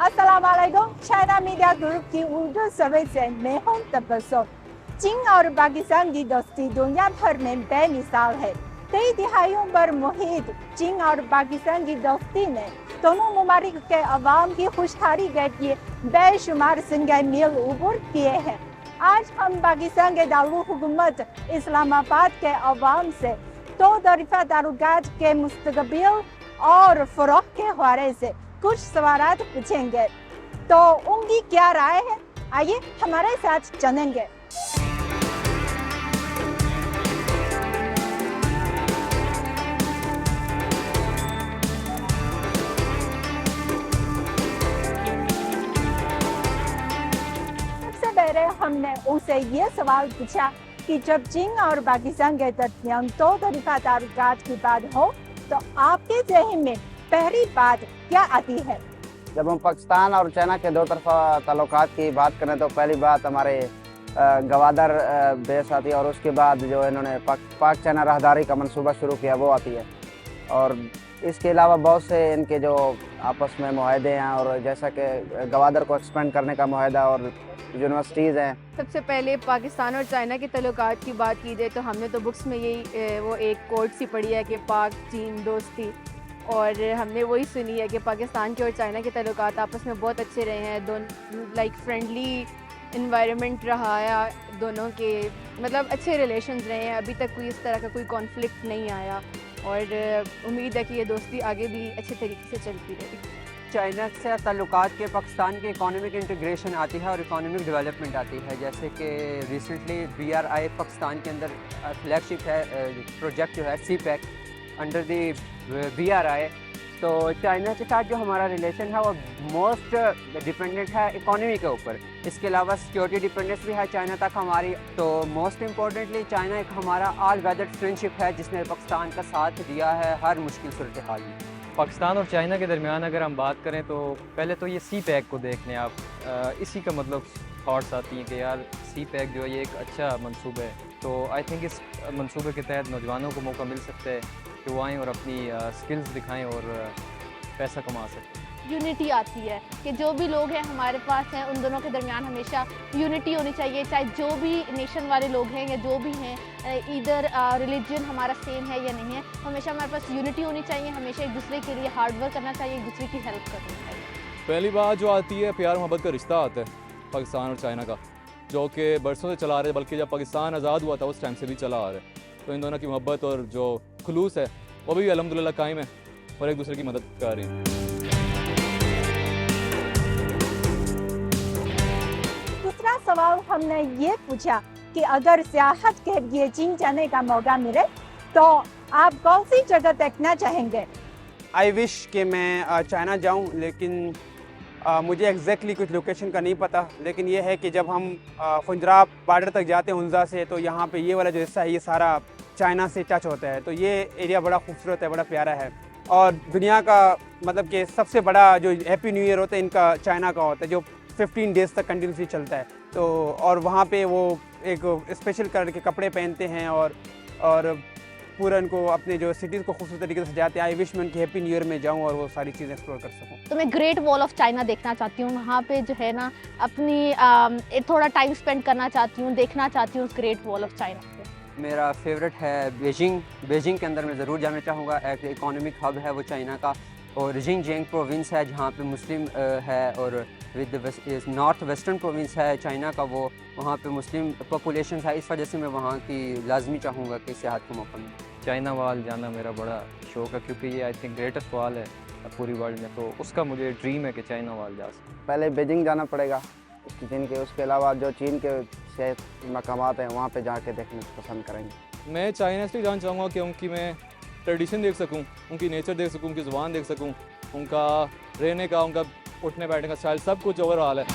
अस्सलामुअलैकुम। China media group की Urdu service से मैं हूं तबस्सुम। चीन और पाकिस्तान की दोस्ती दुनिया भर में बेमिसाल है। कई दिहाइयों पर मुहित चीन और पाकिस्तान की दोस्ती ने दोनों ममालिक के अवाम की खुशहाली के लिए बेशुमार संगे मील उबूर किए हैं। आज हम पाकिस्तान के दारुल हुकूमत इस्लामाबाद के अवाम से दो तरफा ताल्लुकात के मुस्तकबिल और फरोग के हवाले से कुछ सवाल पूछेंगे, तो उनकी क्या राय है, आइए हमारे साथ जानेंगे। सबसे पहले हमने उनसे ये सवाल पूछा कि जब चीन और पाकिस्तान के दरमियान दो तरफा ताल्लुकात की बात हो तो आपके जहन में पहली बात क्या आती है? जब हम पाकिस्तान और चाइना के दो तरफा ताल्लुकात की बात करें तो पहली बात हमारे गवादर बेस आती है, और उसके बाद जो इन्होंने पाक चाइना राहदारी का मंसूबा शुरू किया वो आती है। और इसके अलावा बहुत से इनके जो आपस में मुआहदे हैं, और जैसा कि गवादर को एक्सपेंड करने का मुआहदा और यूनिवर्सिटीज़ हैं। सबसे पहले पाकिस्तान और चाइना के ताल्लुकात की बात की जाए तो हमने तो बुक्स में यही वो एक कोट सी पढ़ी है कि पाक चीन दोस्ती, और हमने वही सुनी है कि पाकिस्तान के और चाइना के ताल्लुकात आपस में बहुत अच्छे रहे हैं। दोनों लाइक फ्रेंडली इन्वायरमेंट रहा है, दोनों के मतलब अच्छे रिलेशंस रहे हैं। अभी तक कोई इस तरह का कोई कॉन्फ्लिक्ट नहीं आया, और उम्मीद है कि ये दोस्ती आगे भी अच्छे तरीके से चलती रहेगी। चाइना से ताल्लुकात के पाकिस्तान की इकोनॉमिक इंटीग्रेशन आती है और इकोनॉमिक डेवलपमेंट आती है। जैसे कि रिसेंटली BRI पाकिस्तान के अंदर फ्लैगशिप है प्रोजेक्ट जो है CPEC अंडर दी BRI। तो चाइना के साथ जो हमारा रिलेशन है वो मोस्ट डिपेंडेंट है इकोनॉमी के ऊपर। इसके अलावा सिक्योरिटी डिपेंडेंस भी है चाइना तक हमारी। तो मोस्ट इम्पॉर्टेंटली चाइना एक हमारा ऑल वेदर फ्रेंडशिप है जिसने पाकिस्तान का साथ दिया है हर मुश्किल सूरत हाल में। पाकिस्तान और चाइना के दरमियान अगर हम बात करें तो पहले तो ये CPEC को देख लें आप, इसी का मतलब थाट्स आती हैं कि यार CPEC जो है ये एक अच्छा मंसूबा है। तो आई थिंक इस मंसूबे के तहत नौजवानों को मौका मिल सकता है कि वो आएँ और अपनी स्किल्स दिखाएं और पैसा कमा सकते हैं। यूनिटी आती है कि जो भी लोग हैं हमारे पास हैं उन दोनों के दरमियान हमेशा यूनिटी होनी चाहिए, चाहे जो भी नेशन वाले लोग हैं या जो भी हैं, इधर रिलीजन हमारा सेम है या नहीं है, हमेशा हमारे पास यूनिटी होनी चाहिए। हमेशा एक दूसरे के लिए हार्ड वर्क करना चाहिए, एक दूसरे की हेल्प करनी चाहिए। पहली बात जो आती है प्यार मोहब्बत का रिश्ता आता है पाकिस्तान और चाइना का, जो कि बरसों से चला आ रहा है, बल्कि जब पाकिस्तान आज़ाद हुआ था उस टाइम से भी चला आ रहा है। तो इन दोनों की मोहब्बत और जो खुलूस है वो भी अल्हम्दुलिल्लाह कायम है और एक दूसरे की मदद कर रही हैं। दूसरा सवाल हमने ये पूछा कि अगर सियाहत के लिए चीन जाने का मौका मिले तो आप कौन सी जगह देखना चाहेंगे? आई विश कि मैं चाइना जाऊं, लेकिन मुझे एग्जैक्टली कुछ लोकेशन का नहीं पता। लेकिन ये है कि जब हम फुंजराब बॉर्डर तक जाते हैं हुंजा से, तो यहाँ पे ये वाला जो हिस्सा है ये सारा चाइना से टच होता है। तो ये एरिया बड़ा खूबसूरत है, बड़ा प्यारा है। और दुनिया का मतलब कि सबसे बड़ा जो हैप्पी न्यू ईयर होता है इनका चाइना का होता है, जो 15 डेज़ तक कंटिन्यूसली चलता है। तो और वहाँ पे वो एक स्पेशल कलर के कपड़े पहनते हैं और पूरा इनको अपने जो सिटीज़ को खूबसूरत तरीके से सजाते हैं। आई विश मैं उनकी हैप्पी न्यू ईयर में जाऊँ और वो सारी चीज़ें एक्सप्लोर कर सकूँ। तो मैं ग्रेट वॉल ऑफ चाइना देखना चाहती हूँ, वहाँ पे जो है ना अपनी थोड़ा टाइम स्पेंड करना चाहती हूँ, देखना चाहती हूँ उस ग्रेट वॉल ऑफ चाइना को। मेरा फेवरेट है बेजिंग के अंदर मैं ज़रूर जाना चाहूँगा। एक इकोनॉमिक हब है वो चाइना का, और जिंगजियांग प्रोविंस है जहाँ पे मुस्लिम है, और विद नॉर्थ वेस्टर्न प्रोविंस है चाइना का, वो वहाँ पे मुस्लिम पॉपुलेशन है। इस वजह से मैं वहाँ की लाजमी चाहूँगा कि सियाहत का मौका मिले। चाइना वाल जाना मेरा बड़ा शौक है, क्योंकि ये आई थिंक ग्रेटेस्ट वाल है पूरी वर्ल्ड में, तो उसका मुझे ड्रीम है कि चाइना वाल जा सके। पहले बीजिंग जाना पड़ेगा चीन के, उसके अलावा जो चीन के सेहत मकामात हैं वहाँ पे जाके देखने पसंद करेंगे। मैं चाइना से जानना चाहूँगा कि उनकी मैं ट्रेडिशन देख सकूँ, उनकी नेचर देख सकूँ, उनकी ज़ुबान देख सकूँ, उनका रहने का, उनका उठने बैठने का स्टाइल, सब कुछ ओवरऑल है।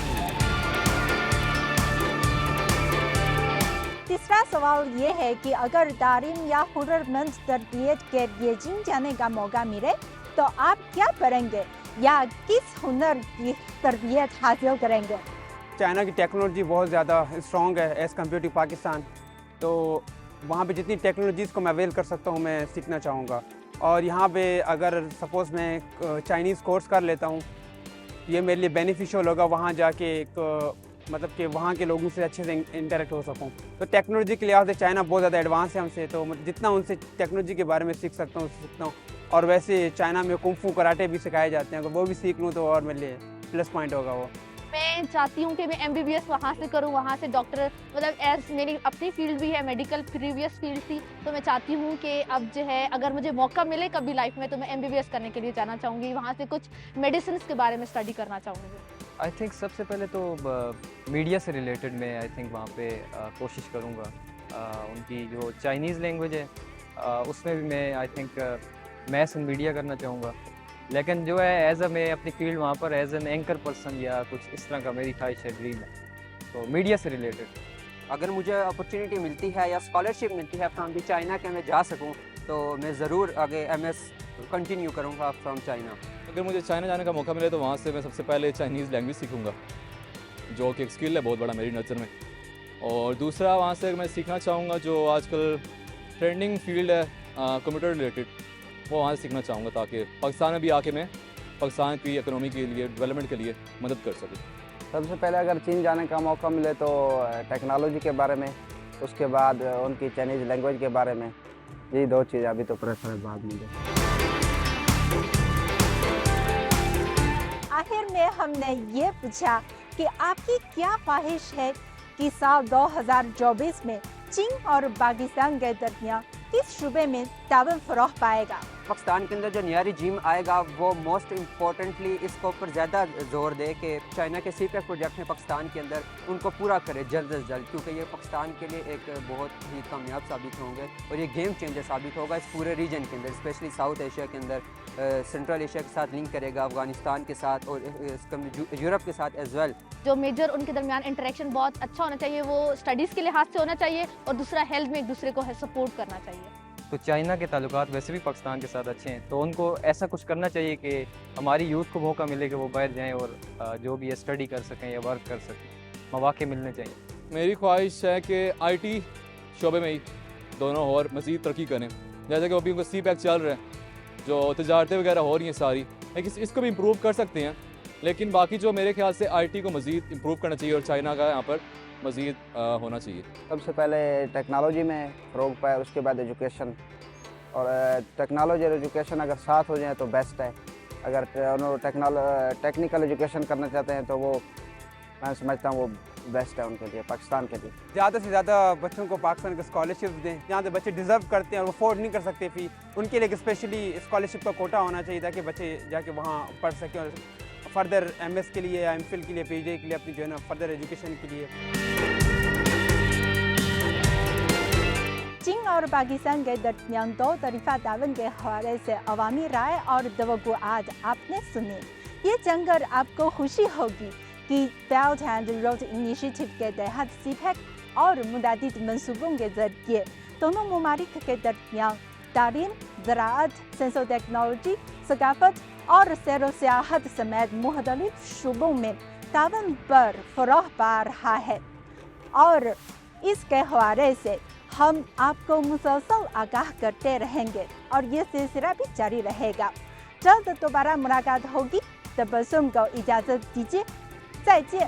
तीसरा सवाल ये है कि अगर तालीम या हुनरमंद तरबियत के लिए चीन जाने का मौका मिले तो आप क्या करेंगे या किस हुनर की तरबियत हासिल करेंगे? चाइना की टेक्नोलॉजी बहुत ज़्यादा स्ट्रॉन्ग है एज़ कम्पेयर टू पाकिस्तान। तो वहाँ पे जितनी टेक्नोलॉजीज़ को मैं अवेल कर सकता हूँ मैं सीखना चाहूँगा। और यहाँ पे अगर सपोज़ मैं चाइनीज़ कोर्स कर लेता हूँ ये मेरे लिए बेनिफिशियल होगा वहाँ जाके एक मतलब कि वहाँ के लोगों से अच्छे से इंटरेक्ट हो सकूँ। तो टेक्नोलॉजी के लिहाज से चाइना बहुत ज़्यादा एडवांस है हमसे, तो जितना उनसे टेक्नोलॉजी के बारे में सीख सकता हूँ सीखता हूँ। और वैसे चाइना में कुंफू कराटे भी सिखाए जाते हैं, अगर वो भी सीख लूँ तो और मेरे लिए प्लस पॉइंट होगा वो। मैं चाहती हूँ कि मैं MBBS वहाँ से करूँ, वहाँ से डॉक्टर, मतलब एज मेरी अपनी फील्ड भी है मेडिकल, प्रीवियस फील्ड थी, तो मैं चाहती हूँ कि अब जो है अगर मुझे मौका मिले कभी लाइफ में तो मैं MBBS करने के लिए जाना चाहूँगी, वहाँ से कुछ मेडिसिन के बारे में स्टडी करना चाहूँगी। आई थिंक सबसे पहले तो मीडिया से रिलेटेड मैं आई थिंक वहाँ पे कोशिश करूँगा। उनकी जो चाइनीज़ लैंग्वेज है उसमें भी मैं I think maths and media करना चाहूँगा। लेकिन जो है एज अ मैं अपनी फील्ड वहाँ पर एज एन एंकर पर्सन या कुछ इस तरह का मेरी ख्वाहिश है, ड्रीम है, तो मीडिया से रिलेटेड। अगर मुझे अपॉर्चुनिटी मिलती है या स्कॉलरशिप मिलती है फ्रॉम दी चाइना कि मैं जा सकूं, तो मैं ज़रूर आगे MS कंटिन्यू करूंगा फ्रॉम चाइना। अगर मुझे चाइना जाने का मौका मिले तो वहाँ से मैं सबसे पहले चाइनीज़ लैंग्वेज सीखूंगा, जो कि एक स्किल है बहुत बड़ा मेरी नज़र में। और दूसरा वहाँ से मैं सीखना चाहूँगा जो आजकल ट्रेंडिंग फील्ड है कंप्यूटर रिलेटेड, वो वहाँ से सीखना चाहूँगा ताकि पाकिस्तान में भी आके मैं पाकिस्तान की इकोनॉमी के लिए, डेवलपमेंट के लिए मदद कर सकूँ। सबसे पहले अगर चीन जाने का मौका मिले तो टेक्नोलॉजी के बारे में, उसके बाद उनकी चाइनीज़ लैंग्वेज के बारे में, यही दो चीज़ अभी तो प्रेफर है बाद में। आखिर में हमने ये पूछा कि आपकी क्या ख्वाहिश है कि साल 2024 में चीन और पाकिस्तान के दरमियान किस शुबे में ताउन फरोग पाएगा। पाकिस्तान के अंदर जो नया रिजीम आएगा वो मोस्ट इम्पोर्टेंटली इसके ऊपर ज़्यादा जोर दे कि चाइना के CPEC प्रोजेक्ट में पाकिस्तान के अंदर उनको पूरा करे जल्द से जल्द, क्योंकि ये पाकिस्तान के लिए एक बहुत ही कामयाब साबित होंगे और ये गेम चेंजर साबित होगा इस पूरे रीजन के अंदर, स्पेशली साउथ एशिया के अंदर, सेंट्रल एशिया के साथ लिंक करेगा, अफगानिस्तान के साथ और यूरोप के साथ एज वेल। जो मेजर उनके दरमियान इंटरेक्शन बहुत अच्छा होना चाहिए, वो स्टडीज़ के लिहाज से होना चाहिए और दूसरा हेल्थ में एक दूसरे को सपोर्ट करना चाहिए। तो चाइना के ताल्लुकात वैसे भी पाकिस्तान के साथ अच्छे हैं, तो उनको ऐसा कुछ करना चाहिए कि हमारी यूथ को मौका मिले कि वो बाहर जाएं और जो भी है स्टडी कर सकें या वर्क कर सकें, मौके मिलने चाहिए। मेरी ख्वाहिश है कि IT शोबे में ही दोनों और मज़ीद तरक्की करें, जैसे कि अभी उनको CPEC चल रहे हैं, जो तजारतें वगैरह हो रही हैं सारी, लेकिन इसको भी इम्प्रूव कर सकते हैं। लेकिन बाकी जो मेरे ख्याल से IT को मज़ीद इम्प्रूव करना चाहिए और चाइना का यहाँ पर मज़ीद होना चाहिए। सबसे पहले टेक्नोलॉजी में फ़रोग पाए, उसके बाद एजुकेशन, और टेक्नोलॉजी और एजुकेशन अगर साथ हो जाए तो बेस्ट है। अगर टेक्निकल एजुकेशन करना चाहते हैं तो वो मैं समझता हूँ वो बेस्ट है उनके लिए, पाकिस्तान के लिए। ज़्यादा से ज़्यादा बच्चों को पाकिस्तान के स्कॉलरशिप दें, जहाँ से बच्चे डिज़र्व करते हैं और वो अफोर्ड नहीं कर सकते फ़ी, उनके लिए स्पेशली स्कॉलरशिप का कोटा होना चाहिए ताकि बच्चे जाके वहाँ पढ़ सकें और फर्दर MS के लिए या MPhil के लिए, PhD के लिए, अपनी जो है ना फर्दर एजुकेशन के लिए। चीन और पाकिस्तान के दरमियान दो तरफा ताउन के हवाले से अवामी राय और तवक्कुआत आपने सुने। ये जानकर आपको खुशी होगी कि बेल्ट एंड रोड इनिशिएटिव के तहत CPEC और मुतादिद मंसूबों के जरिए दोनों ममालिक के दरमियान तालीम, ज़राअत, सेंसर टेक्नोलॉजी, सकाफत और सैर व सियाहत समेत मुख्तलिफ शुबों में ताउन पर फरोग पा रहा है और इसके हवाले से हम आपको मुसलसल आगाह करते रहेंगे और ये सिलसिला भी जारी रहेगा। जल्द दोबारा मुलाकात होगी, तबस्सुम को इजाज़त दीजिए, 再见।